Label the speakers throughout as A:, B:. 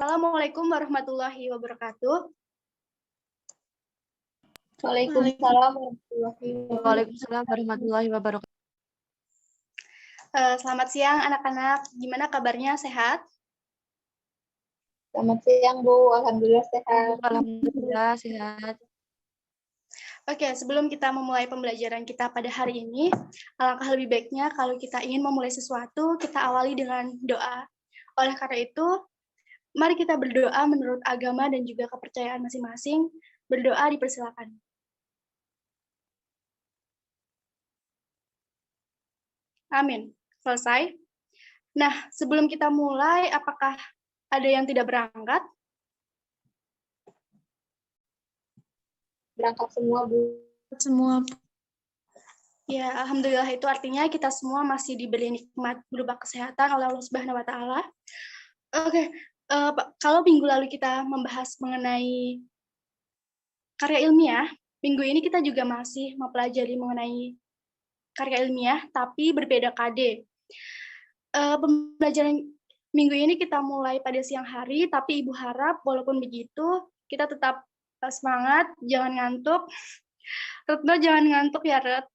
A: Assalamualaikum warahmatullahi wabarakatuh.
B: Waalaikumsalam warahmatullahi wabarakatuh.
C: Waalaikumsalam warahmatullahi wabarakatuh.
A: Selamat siang anak-anak, gimana kabarnya, sehat?
B: Selamat siang Bu, alhamdulillah sehat.
C: Alhamdulillah sehat.
A: Oke, sebelum kita memulai pembelajaran kita pada hari ini, alangkah lebih baiknya kalau kita ingin memulai sesuatu, kita awali dengan doa. Oleh karena itu, mari kita berdoa menurut agama dan juga kepercayaan masing-masing. Berdoa dipersilakan. Amin. Selesai. Nah, sebelum kita mulai, apakah ada yang tidak berangkat?
B: Berangkat semua Bu.
C: Semua.
A: Ya, alhamdulillah itu artinya kita semua masih diberi nikmat berupa kesehatan oleh Allah Subhanahu wa taala. Oke, kalau minggu lalu kita membahas mengenai karya ilmiah, minggu ini kita juga masih mempelajari mengenai karya ilmiah tapi berbeda KD. Pembelajaran minggu ini kita mulai pada siang hari, tapi Ibu harap walaupun begitu kita tetap semangat, jangan ngantuk. Retno jangan ngantuk ya, Ret.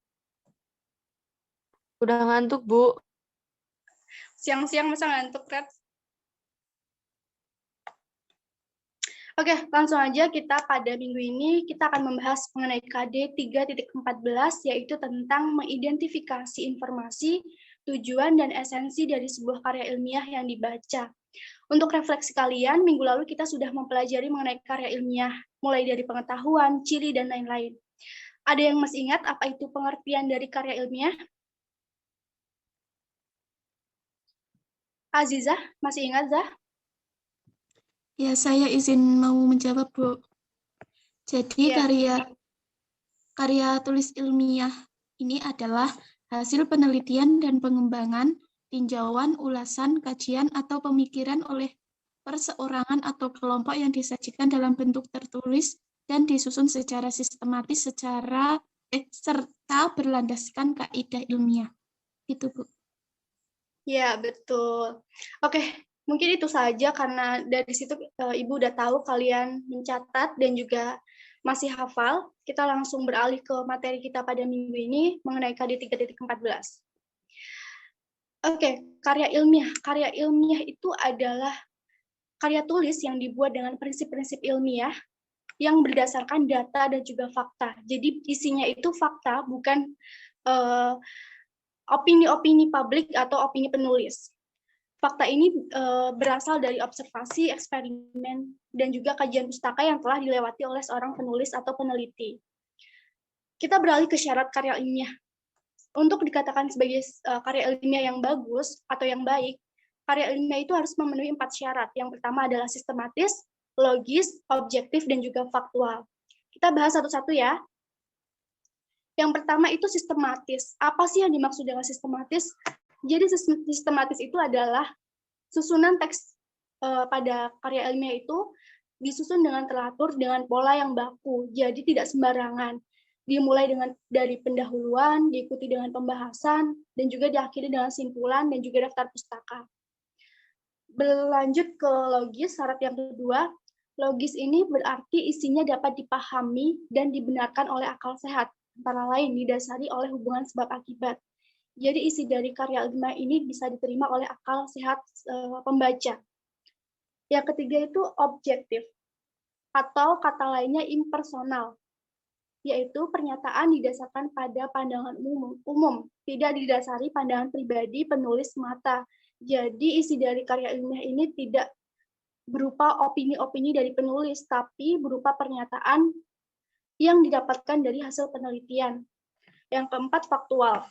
C: Udah ngantuk, Bu.
A: Siang-siang masa ngantuk, Ret? Oke, langsung aja kita pada minggu ini kita akan membahas mengenai KD 3.14, yaitu tentang mengidentifikasi informasi, tujuan, dan esensi dari sebuah karya ilmiah yang dibaca. Untuk refleksi kalian, minggu lalu kita sudah mempelajari mengenai karya ilmiah, mulai dari pengetahuan, ciri, dan lain-lain. Ada yang masih ingat apa itu pengertian dari karya ilmiah? Azizah, masih ingat, Zah?
D: Ya, saya izin mau menjawab, Bu. Jadi
A: Ya.
D: karya tulis ilmiah ini adalah hasil penelitian dan pengembangan, tinjauan, ulasan, kajian, atau pemikiran oleh perseorangan atau kelompok yang disajikan dalam bentuk tertulis dan disusun secara sistematis serta berlandaskan kaidah ilmiah. Itu, Bu.
A: Ya, betul. Oke, mungkin itu saja karena dari situ Ibu udah tahu kalian mencatat dan juga masih hafal. Kita langsung beralih ke materi kita pada minggu ini mengenai KD 3.14. Oke, karya ilmiah. Karya ilmiah itu adalah karya tulis yang dibuat dengan prinsip-prinsip ilmiah yang berdasarkan data dan juga fakta. Jadi isinya itu fakta, bukan opini-opini publik atau opini penulis. Fakta ini berasal dari observasi, eksperimen, dan juga kajian pustaka yang telah dilewati oleh seorang penulis atau peneliti. Kita beralih ke syarat karya ilmiah. Untuk dikatakan sebagai karya ilmiah yang bagus atau yang baik, karya ilmiah itu harus memenuhi 4 syarat. Yang pertama adalah sistematis, logis, objektif, dan juga faktual. Kita bahas satu-satu ya. Yang pertama itu sistematis. Apa sih yang dimaksud dengan sistematis? Jadi sistematis itu adalah susunan teks pada karya ilmiah itu disusun dengan teratur dengan pola yang baku. Jadi tidak sembarangan. Dimulai dari pendahuluan, diikuti dengan pembahasan, dan juga diakhiri dengan simpulan dan juga daftar pustaka. Berlanjut ke logis, syarat yang kedua. Logis ini berarti isinya dapat dipahami dan dibenarkan oleh akal sehat, antara lain didasari oleh hubungan sebab akibat. Jadi isi dari karya ilmiah ini bisa diterima oleh akal sehat pembaca. Yang ketiga itu objektif, atau kata lainnya impersonal, yaitu pernyataan didasarkan pada pandangan umum, tidak didasari pandangan pribadi penulis semata. Jadi isi dari karya ilmiah ini tidak berupa opini-opini dari penulis, tapi berupa pernyataan yang didapatkan dari hasil penelitian. Yang keempat, faktual.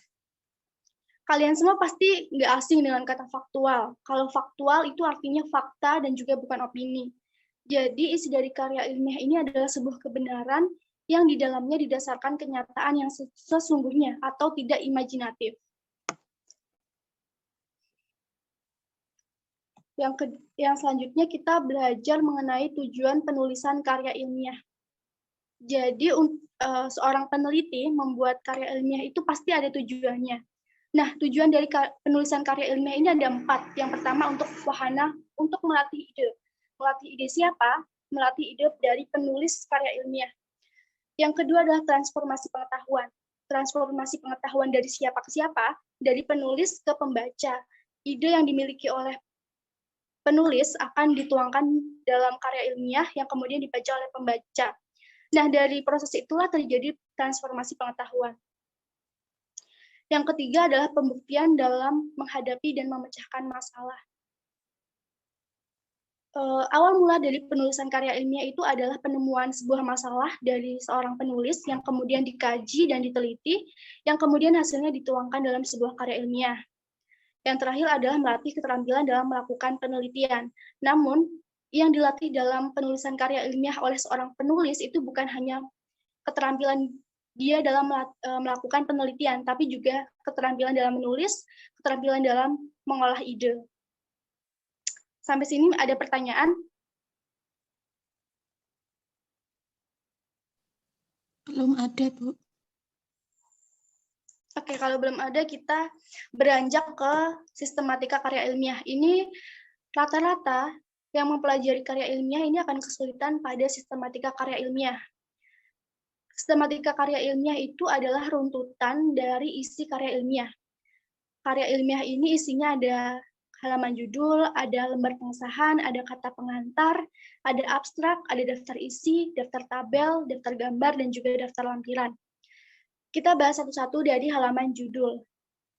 A: Kalian semua pasti nggak asing dengan kata faktual. Kalau faktual itu artinya fakta dan juga bukan opini. Jadi isi dari karya ilmiah ini adalah sebuah kebenaran yang di dalamnya didasarkan kenyataan yang sesungguhnya atau tidak imajinatif. Yang selanjutnya kita belajar mengenai tujuan penulisan karya ilmiah. Jadi seorang peneliti membuat karya ilmiah itu pasti ada tujuannya. Nah, tujuan dari penulisan karya ilmiah ini ada 4. Yang pertama untuk wahana, untuk melatih ide. Melatih ide siapa? Melatih ide dari penulis karya ilmiah. Yang kedua adalah transformasi pengetahuan. Transformasi pengetahuan dari siapa ke siapa? Dari penulis ke pembaca. Ide yang dimiliki oleh penulis akan dituangkan dalam karya ilmiah yang kemudian dibaca oleh pembaca. Nah, dari proses itulah terjadi transformasi pengetahuan. Yang ketiga adalah pembuktian dalam menghadapi dan memecahkan masalah. Awal mula dari penulisan karya ilmiah itu adalah penemuan sebuah masalah dari seorang penulis yang kemudian dikaji dan diteliti, yang kemudian hasilnya dituangkan dalam sebuah karya ilmiah. Yang terakhir adalah melatih keterampilan dalam melakukan penelitian. Namun, yang dilatih dalam penulisan karya ilmiah oleh seorang penulis itu bukan hanya keterampilan dia dalam melakukan penelitian, tapi juga keterampilan dalam menulis, keterampilan dalam mengolah ide. Sampai sini ada pertanyaan?
D: Belum ada, Bu.
A: Oke, kalau belum ada, kita beranjak ke sistematika karya ilmiah. Ini rata-rata yang mempelajari karya ilmiah ini akan kesulitan pada sistematika karya ilmiah. Sistematika karya ilmiah itu adalah runtutan dari isi karya ilmiah. Karya ilmiah ini isinya ada halaman judul, ada lembar pengesahan, ada kata pengantar, ada abstrak, ada daftar isi, daftar tabel, daftar gambar, dan juga daftar lampiran. Kita bahas satu-satu dari halaman judul.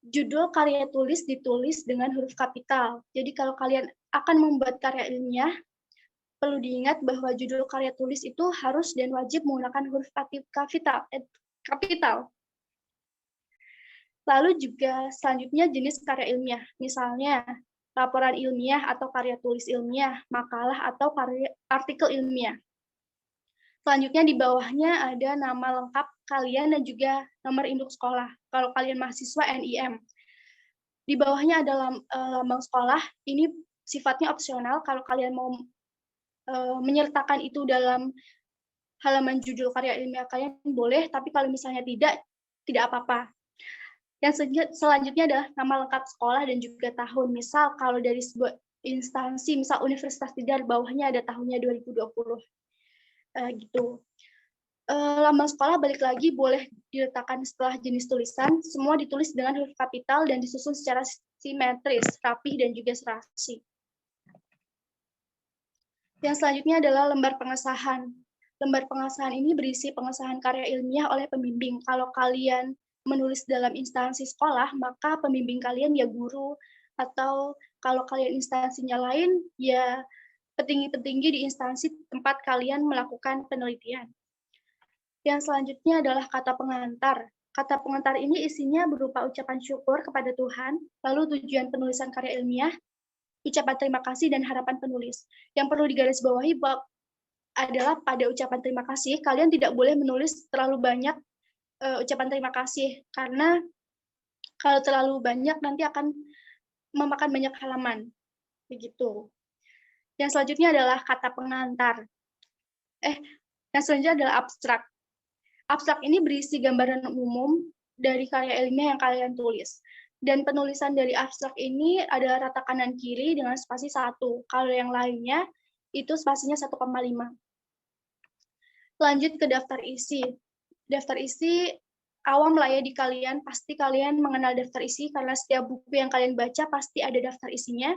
A: Judul karya tulis ditulis dengan huruf kapital. Jadi kalau kalian akan membuat karya ilmiah, perlu diingat bahwa judul karya tulis itu harus dan wajib menggunakan huruf kapital. Lalu juga selanjutnya jenis karya ilmiah. Misalnya, laporan ilmiah atau karya tulis ilmiah, makalah atau artikel ilmiah. Selanjutnya di bawahnya ada nama lengkap kalian dan juga nomor induk sekolah. Kalau kalian mahasiswa NIM. Di bawahnya ada lambang sekolah. Ini sifatnya opsional. Kalau kalian mau menyertakan itu dalam halaman judul karya ilmiah kalian boleh, tapi kalau misalnya tidak apa-apa. Yang selanjutnya adalah nama lengkap sekolah dan juga tahun. Misal kalau dari sebuah instansi, misal Universitas Tidar, bawahnya ada tahunnya 2020. Gitu. Lambang sekolah balik lagi boleh diletakkan setelah jenis tulisan, semua ditulis dengan huruf kapital dan disusun secara simetris, rapih dan juga serasi. Yang selanjutnya adalah lembar pengesahan. Lembar pengesahan ini berisi pengesahan karya ilmiah oleh pembimbing. Kalau kalian menulis dalam instansi sekolah, maka pembimbing kalian ya guru, atau kalau kalian instansinya lain, ya petinggi-petinggi di instansi tempat kalian melakukan penelitian. Yang selanjutnya adalah kata pengantar. Kata pengantar ini isinya berupa ucapan syukur kepada Tuhan, lalu tujuan penulisan karya ilmiah, ucapan terima kasih, dan harapan penulis. Yang perlu digarisbawahi adalah pada ucapan terima kasih, kalian tidak boleh menulis terlalu banyak ucapan terima kasih, karena kalau terlalu banyak nanti akan memakan banyak halaman. Begitu. Yang selanjutnya adalah kata pengantar. Yang selanjutnya adalah abstrak. Abstrak ini berisi gambaran umum dari karya ilmiah yang kalian tulis. Dan penulisan dari abstrak ini adalah rata kanan kiri dengan spasi 1. Kalau yang lainnya itu spasinya 1,5. Lanjut ke daftar isi. Daftar isi awam lah ya di kalian, pasti kalian mengenal daftar isi karena setiap buku yang kalian baca pasti ada daftar isinya.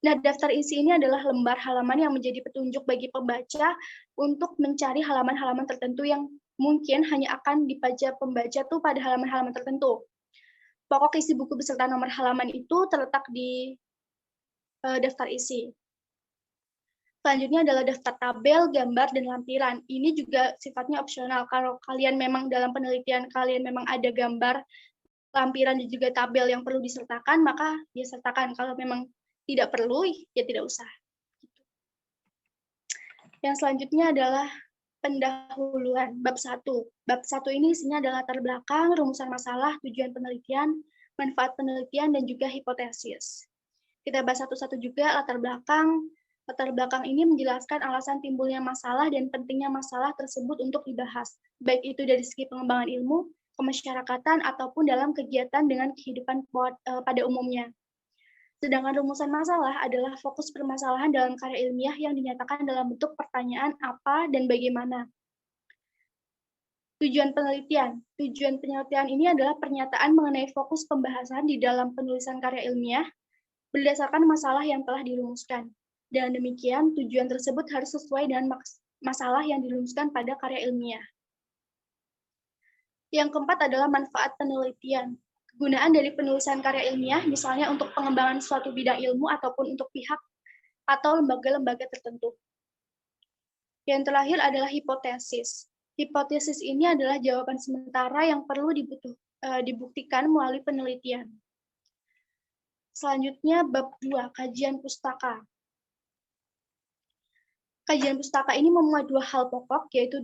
A: Nah, daftar isi ini adalah lembar halaman yang menjadi petunjuk bagi pembaca untuk mencari halaman-halaman tertentu yang mungkin hanya akan dibaca pembaca tuh pada halaman-halaman tertentu. Pokok isi buku beserta nomor halaman itu terletak di daftar isi. Selanjutnya adalah daftar tabel, gambar, dan lampiran. Ini juga sifatnya opsional. Kalau kalian memang dalam penelitian kalian memang ada gambar, lampiran, dan juga tabel yang perlu disertakan, maka disertakan. Kalau memang tidak perlu, ya tidak usah. Yang selanjutnya adalah pendahuluan, bab 1. Bab 1 ini isinya adalah latar belakang, rumusan masalah, tujuan penelitian, manfaat penelitian, dan juga hipotesis. Kita bahas satu-satu juga latar belakang. Latar belakang ini menjelaskan alasan timbulnya masalah dan pentingnya masalah tersebut untuk dibahas, baik itu dari segi pengembangan ilmu, kemasyarakatan, ataupun dalam kegiatan dengan kehidupan pada umumnya. Sedangkan rumusan masalah adalah fokus permasalahan dalam karya ilmiah yang dinyatakan dalam bentuk pertanyaan apa dan bagaimana. Tujuan penelitian. Tujuan penelitian ini adalah pernyataan mengenai fokus pembahasan di dalam penulisan karya ilmiah berdasarkan masalah yang telah dirumuskan. Dengan demikian, tujuan tersebut harus sesuai dengan masalah yang dirumuskan pada karya ilmiah. Yang keempat adalah manfaat penelitian. Kegunaan dari penulisan karya ilmiah, misalnya untuk pengembangan suatu bidang ilmu ataupun untuk pihak atau lembaga-lembaga tertentu. Yang terakhir adalah hipotesis. Hipotesis ini adalah jawaban sementara yang perlu dibuktikan melalui penelitian. Selanjutnya, bab 2, kajian pustaka. Kajian pustaka ini memuat dua hal pokok, yaitu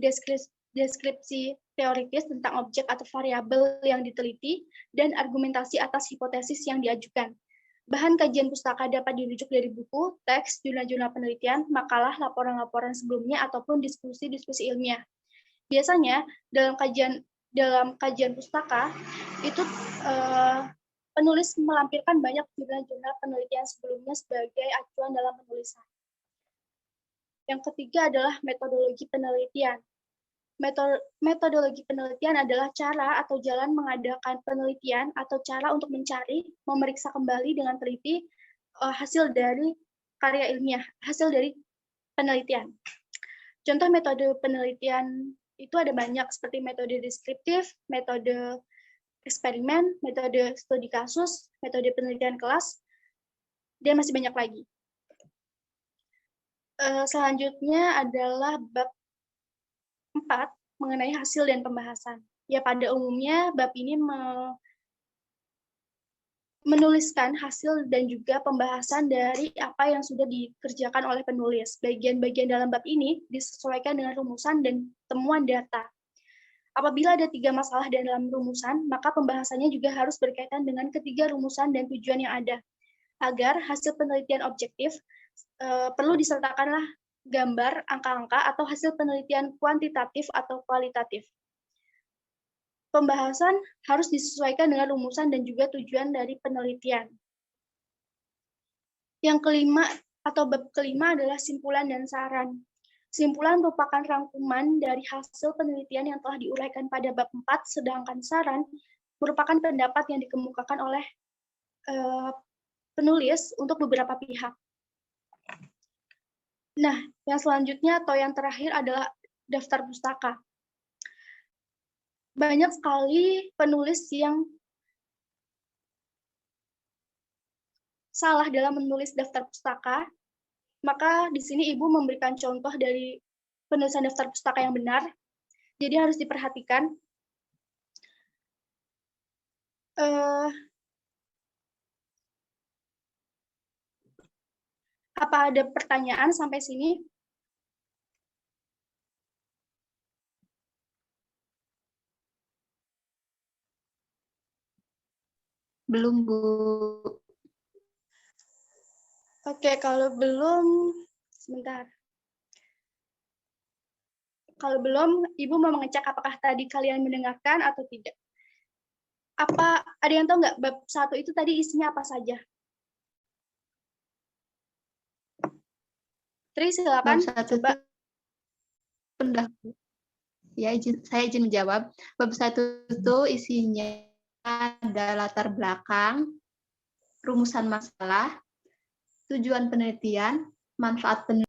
A: deskripsi teoritis tentang objek atau variabel yang diteliti, dan argumentasi atas hipotesis yang diajukan. Bahan kajian pustaka dapat dirujuk dari buku, teks, jurnal-jurnal penelitian, makalah, laporan-laporan sebelumnya, ataupun diskusi-diskusi ilmiah. Biasanya, dalam kajian pustaka, itu penulis melampirkan banyak jurnal-jurnal penelitian sebelumnya sebagai acuan dalam penulisan. Yang ketiga adalah metodologi penelitian. Metodologi penelitian adalah cara atau jalan mengadakan penelitian atau cara untuk mencari, memeriksa kembali dengan teliti hasil dari karya ilmiah, hasil dari penelitian. Contoh metode penelitian itu ada banyak, seperti metode deskriptif, metode eksperimen, metode studi kasus, metode penelitian kelas, dan masih banyak lagi. Selanjutnya adalah bab 4 mengenai hasil dan pembahasan. Ya, pada umumnya bab ini menuliskan hasil dan juga pembahasan dari apa yang sudah dikerjakan oleh penulis. Bagian-bagian dalam bab ini disesuaikan dengan rumusan dan temuan data. Apabila ada 3 masalah dalam rumusan, maka pembahasannya juga harus berkaitan dengan ketiga rumusan dan tujuan yang ada. Agar hasil penelitian objektif, perlu disertakanlah gambar, angka-angka, atau hasil penelitian kuantitatif atau kualitatif. Pembahasan harus disesuaikan dengan rumusan dan juga tujuan dari penelitian. Yang kelima, atau bab kelima adalah simpulan dan saran. Simpulan merupakan rangkuman dari hasil penelitian yang telah diuraikan pada bab 4, sedangkan saran merupakan pendapat yang dikemukakan oleh penulis untuk beberapa pihak. Nah, yang selanjutnya atau yang terakhir adalah daftar pustaka. Banyak sekali penulis yang salah dalam menulis daftar pustaka, maka di sini Ibu memberikan contoh dari penulisan daftar pustaka yang benar, jadi harus diperhatikan. Apa ada pertanyaan sampai sini?
D: Belum, Bu.
A: Oke, kalau belum, sebentar. Kalau belum, Ibu mau mengecek apakah tadi kalian mendengarkan atau tidak. Apa ada yang tahu nggak bab 1 itu tadi isinya apa saja? Tri, silakan coba.
B: Ya, saya izin menjawab. Bab 1 itu isinya ada latar belakang, rumusan masalah, tujuan penelitian, manfaat penelitian.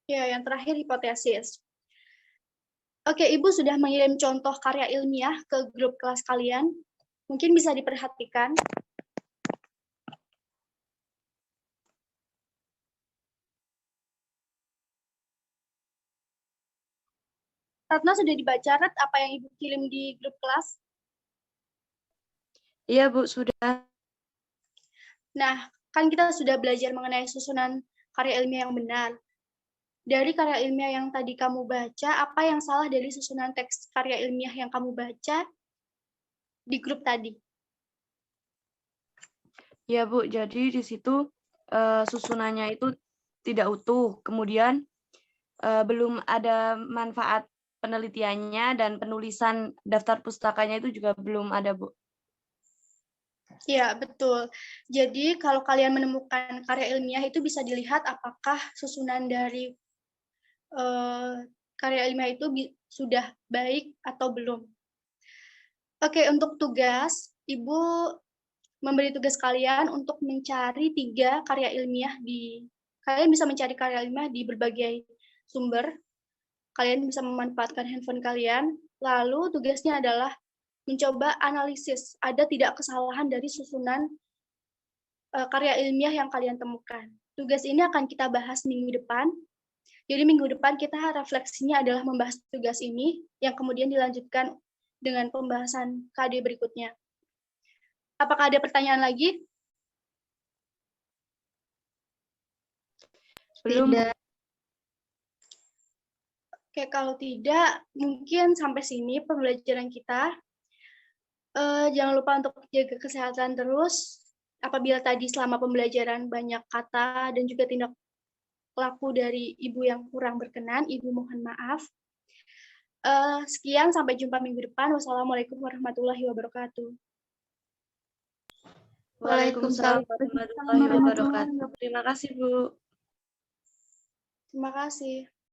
A: Ya, yang terakhir hipotesis. Oke, Ibu sudah mengirim contoh karya ilmiah ke grup kelas kalian. Mungkin bisa diperhatikan. Ratna, sudah dibaca, Rat, apa yang Ibu kirim di grup kelas?
C: Iya, Bu, sudah.
A: Nah, kan kita sudah belajar mengenai susunan karya ilmiah yang benar. Dari karya ilmiah yang tadi kamu baca, apa yang salah dari susunan teks karya ilmiah yang kamu baca di grup tadi?
C: Ya, Bu, jadi di situ susunannya itu tidak utuh. Kemudian belum ada manfaat penelitiannya dan penulisan daftar pustakanya itu juga belum ada, Bu.
A: Ya, betul. Jadi kalau kalian menemukan karya ilmiah itu bisa dilihat apakah susunan dari karya ilmiah itu sudah baik atau belum. Oke, untuk tugas, Ibu memberi tugas kalian untuk mencari 3 karya ilmiah kalian bisa mencari karya ilmiah di berbagai sumber. Kalian bisa memanfaatkan handphone kalian. Lalu tugasnya adalah mencoba analisis, ada tidak kesalahan dari susunan karya ilmiah yang kalian temukan. Tugas ini akan kita bahas minggu depan. Jadi minggu depan kita refleksinya adalah membahas tugas ini, yang kemudian dilanjutkan dengan pembahasan KD berikutnya. Apakah ada pertanyaan lagi?
C: Belum.
B: Tidak.
A: Oke, kalau tidak, mungkin sampai sini pembelajaran kita. Jangan lupa untuk jaga kesehatan terus. Apabila tadi selama pembelajaran banyak kata dan juga tindak laku dari Ibu yang kurang berkenan, Ibu mohon maaf. Sekian, sampai jumpa minggu depan. Wassalamualaikum warahmatullahi wabarakatuh.
C: Waalaikumsalam warahmatullahi wabarakatuh. Terima kasih, Bu.
A: Terima kasih.